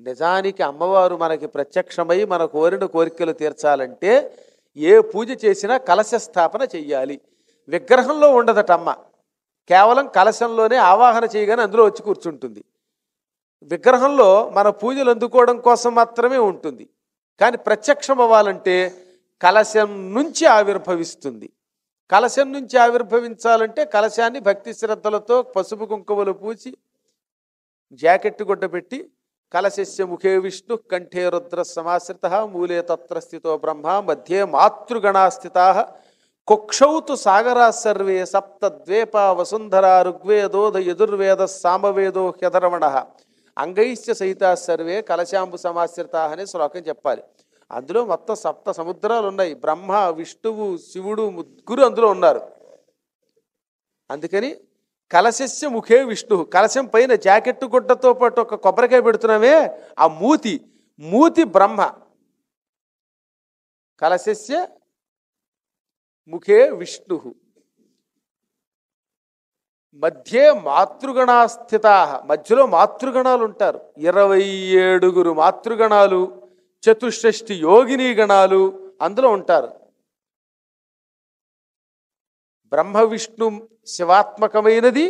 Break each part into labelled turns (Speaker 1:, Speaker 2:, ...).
Speaker 1: నిజానికి అమ్మవారు మనకి ప్రత్యక్షమై మన కోరిన కోరికలు తీర్చాలంటే ఏ పూజ చేసినా కలశ స్థాపన చెయ్యాలి. విగ్రహంలో ఉండదట అమ్మ, కేవలం కలశంలోనే ఆవాహన చేయగానే అందులో వచ్చి కూర్చుంటుంది. విగ్రహంలో మన పూజలు అందుకోవడం కోసం మాత్రమే ఉంటుంది. కానీ ప్రత్యక్షం అవ్వాలంటే కలశం నుంచి ఆవిర్భవిస్తుంది. కలశం నుంచి ఆవిర్భవించాలంటే కలశాన్ని భక్తి శ్రద్ధలతో పసుపు కుంకుమలు పూచి జాకెట్టు గుడ్డ పెట్టి కలశస్య ముఖే విష్ణు కంఠే రుద్ర సమాశ్రిత మూలే తత్ర స్థితో బ్రహ్మ మధ్యే మాతృగణా స్థితా కుక్షౌతు సాగరా సర్వే సప్తద్వీప వసుంధరా ఋగ్వేదోధ యజుర్వేద సామవేదో హ్యధర్మణ అంగైశ్చ సహితా సర్వే కలశాంబు సమాశ్రితా అనే శ్లోకం చెప్పాలి. అందులో మొత్తం సప్త సముద్రాలు ఉన్నాయి. బ్రహ్మ విష్ణువు శివుడు ముగ్గురు అందులో ఉన్నారు. అందుకని కలశస్య ముఖే విష్ణు, కలశం పైన జాకెట్టు గుడ్డతో పాటు ఒక కొబ్బరికాయ పెడుతున్నామే, ఆ మూతి బ్రహ్మ. కలశస్య ముఖే విష్ణు మధ్యే మాతృగణా స్థితా, మధ్యలో మాతృగణాలు ఉంటారు. 27 మాతృగణాలు, చతుషష్ఠి యోగిని గణాలు అందులో ఉంటారు. బ్రహ్మ విష్ణు శివాత్మకమైనది,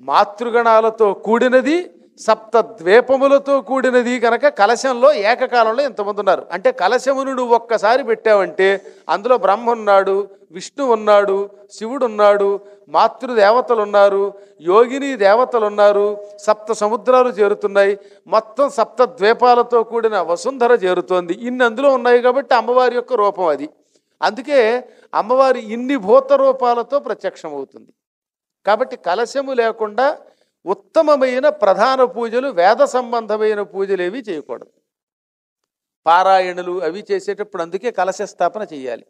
Speaker 1: మాతృగణాలతో కూడినది, సప్తద్వీపములతో కూడినది. కనుక కలశంలో ఏకకాలంలో ఎంతమంది ఉన్నారు అంటే కలశమును నువ్వు ఒక్కసారి పెట్టావంటే అందులో బ్రహ్మ ఉన్నాడు, విష్ణు ఉన్నాడు, శివుడు ఉన్నాడు, మాతృదేవతలు ఉన్నారు, యోగిని దేవతలు ఉన్నారు, సప్త సముద్రాలు చేరుతున్నాయి, మొత్తం సప్తద్వీపాలతో కూడిన వసుంధర చేరుతోంది. ఇన్ని అందులో ఉన్నాయి కాబట్టి అమ్మవారి యొక్క రూపం అది. అందుకే అమ్మవారి ఇన్ని భూత రూపాలతో ప్రత్యక్షమవుతుంది. కాబట్టి కలశము లేకుండా ఉత్తమమైన ప్రధాన పూజలు, వేద సంబంధమైన పూజలు ఏవి చేయకూడదు. పారాయణలు అవి చేసేటప్పుడు అందుకే కలశ స్థాపన చేయాలి.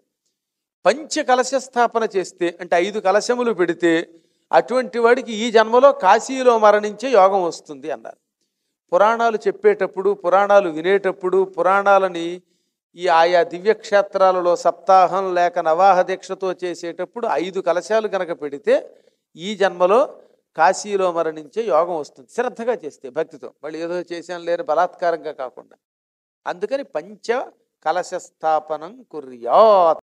Speaker 1: పంచ కలశ స్థాపన చేస్తే అంటే 5 కలశములు పెడితే అటువంటి వాడికి ఈ జన్మలో కాశీలో మరణించే యోగం వస్తుంది అన్నారు. పురాణాలు చెప్పేటప్పుడు, పురాణాలు వినేటప్పుడు, పురాణాలని ఈ ఆయా దివ్యక్షేత్రాలలో సప్తాహం లేక నవాహ దీక్షతో చేసేటప్పుడు 5 కలశాలు కనుక పెడితే ఈ జన్మలో కాశీలో మరణించే యోగం వస్తుంది. శ్రద్ధగా చేస్తే, భక్తితో, మళ్ళీ ఏదో చేశాను లేని బలాత్కారంగా కాకుండా. అందుకని పంచ కలశ స్థాపనం కుర్యాత్.